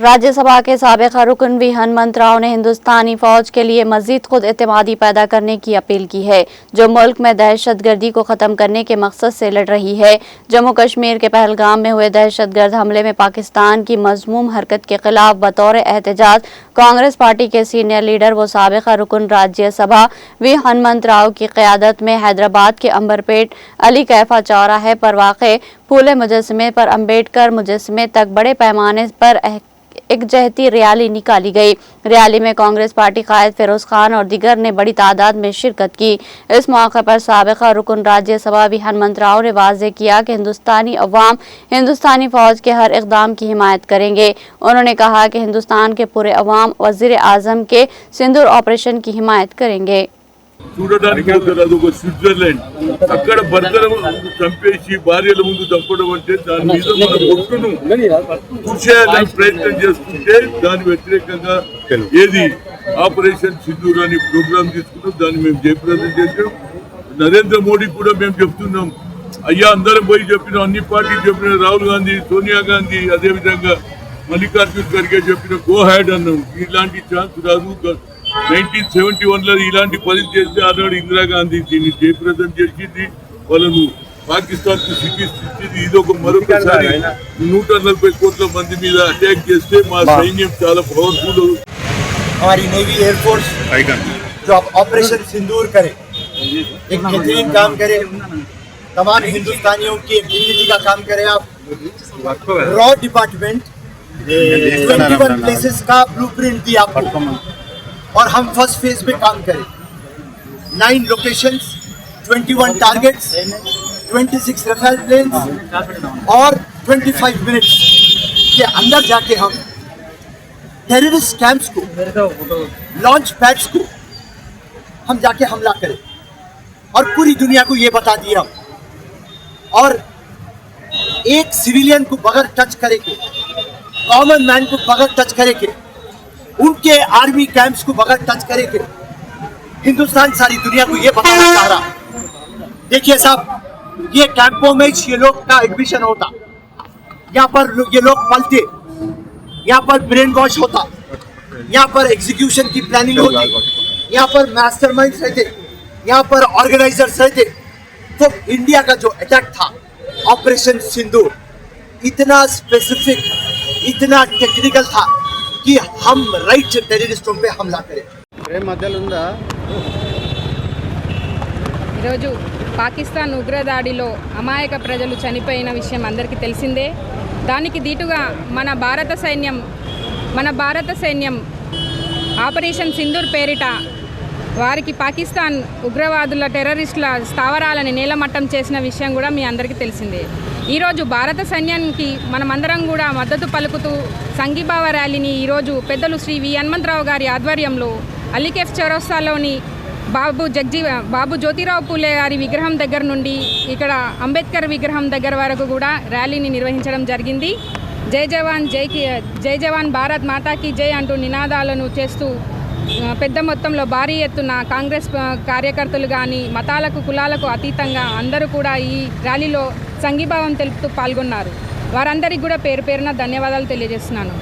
राज्यसभा के साबिक़ रुकन वी हनुमंत राव ने हिंदुस्तानी फौज के लिए मजीद खुद एतमादी पैदा करने की अपील की है, जो मुल्क में दहशतगर्दी को ख़त्म करने के मकसद से लड़ रही है। जम्मू कश्मीर के पहलगाम में हुए दहशतगर्द हमले में पाकिस्तान की मज़मूम हरकत के खिलाफ बतौर एहतजाज कांग्रेस पार्टी के सीनियर लीडर व साबिक़ रुकन राज्यसभा वी हनुमंत राव की क़यादत में हैदराबाद के अंबरपेट अली कैफा चौराहे पर वाक़े फूले मुजस्समे पर अम्बेडकर मुजस्समे तक बड़े पैमाने पर एक जहती रैली निकाली गई। रैली में कांग्रेस पार्टी कायद फिरोज खान और दीगर ने बड़ी तादाद में शिरकत की। इस मौके पर साबिक़ रुकन राज्यसभा वी हनुमंत राव ने वाज़ेह किया कि हिंदुस्तानी अवाम हिंदुस्तानी फौज के हर इक़दाम की हिमायत करेंगे। उन्होंने कहा कि हिंदुस्तान के पूरे अवाम वज़ीर आज़म के सिंदूर ऑपरेशन की हिमायत करेंगे। చూడడానికి అది ఒక స్విట్జర్లాండ్ అక్కడ భర్తను చంపేసి భార్యల ముందు చంపడం అంటే దాని మీద మన ఒట్టును కూర్చేయాలని ప్రయత్నం చేస్తుంటే దాని వ్యతిరేకంగా ఏది ఆపరేషన్ సింధూర్ అని ప్రోగ్రామ్ తీసుకున్నాం, దాన్ని మేము జయప్రదం చేసాం। నరేంద్ర మోడీ కూడా మేము చెప్తున్నాం, అయ్యా అందరం పోయి చెప్పినాం, అన్ని పార్టీలు చెప్పిన, రాహుల్ గాంధీ, సోనియా గాంధీ, అదేవిధంగా మల్లికార్జున్ ఖర్గే చెప్పిన గో హ్యాడ్ అన్నాం। ఇలాంటి ఛాన్స్ రాదు। 1971లో ఇలాంటి పరిస్థితి చేస్తే ఆనాడు ఇందిరాగాంధీ దీన్ని జయప్రదం చేసింది, వాళ్ళను పాకిస్తాన్ కు శిక్షించింది। ఇదొక మరొకసారి 140 కోట్ల మంది మీద అటాక్ చేస్తే మా సైన్యం చాలా పవర్ఫుల్। हमारी नेवी एयरफोर्स जो ऑपरेशन सिंदूर करे, एक बेहतरीन काम करे, तमाम हिंदुस्तानियों की एक डिग्निटी का काम करे। आप रॉ डिपार्टमेंट 21 प्लेसेस का ब्लूप्रिंट दिया आपको और हम फर्स्ट फेज में काम करें। 9 लोकेशंस, 21 टारगेट्स, 26 रफेल प्लेन्स और 25 मिनट्स के अंदर जाके हम टेररिस्ट कैंप्स को, लॉन्च पैड्स को हम जाके हमला करें और पूरी दुनिया को ये बता दिया। और एक सिविलियन को बगैर टच करे के, कॉमन मैन को बगैर टच करे के, उनके आर्मी कैंप्स को बगैर टच करे के हिंदुस्तान सारी दुनिया को ये बताना चाह रहा। देखिए साहब, ये कैंपों में ये लोग का एडमिशन होता, यहाँ पर ये लोग पलते, यहाँ पर ब्रेन वॉश होता, यहाँ पर एग्जीक्यूशन की प्लानिंग होती, यहाँ पर मास्टरमाइंड्स रहते, यहाँ पर ऑर्गेनाइजर्स रहते। तो इंडिया का जो अटैक था ऑपरेशन सिंदूर इतना स्पेसिफिक, इतना टेक्निकल था कि हम राइट टेररिस्टों पे हमला करें। ఈరోజు పాకిస్తాన్ ఉగ్రదాడిలో అమాయక ప్రజలు చనిపోయిన విషయం అందరికీ తెలిసిందే। దానికి దీటుగా మన భారత సైన్యం ఆపరేషన్ సింధూర్ పేరిట వారికి పాకిస్తాన్ ఉగ్రవాదుల టెర్రరిస్టుల స్థావరాలని నేలమట్టం చేసిన విషయం కూడా మీ అందరికీ తెలిసిందే। ఈరోజు భారత సైన్యానికి మనమందరం కూడా మద్దతు పలుకుతూ సంఘీభావ ర్యాలీని ఈరోజు పెద్దలు శ్రీ వి హనుమంతరావు గారి ఆధ్వర్యంలో అలీకేఫ్ చౌరస్తాలోని బాబు జ్యోతిరావు పూలే గారి విగ్రహం దగ్గర నుండి ఇక్కడ అంబేద్కర్ విగ్రహం దగ్గర వరకు కూడా ర్యాలీని నిర్వహించడం జరిగింది। జై జవాన్ భారత్ మాతాకి జై అంటూ నినాదాలను చేస్తూ పెద్ద మొత్తంలో భారీ ఎత్తున కాంగ్రెస్ కార్యకర్తలు కానీ మతాలకు కులాలకు అతీతంగా అందరూ కూడా ఈ ర్యాలీలో సంఘీభావం తెలుపుతూ పాల్గొన్నారు। వారందరికీ కూడా పేరు పేరున ధన్యవాదాలు తెలియజేస్తున్నాను।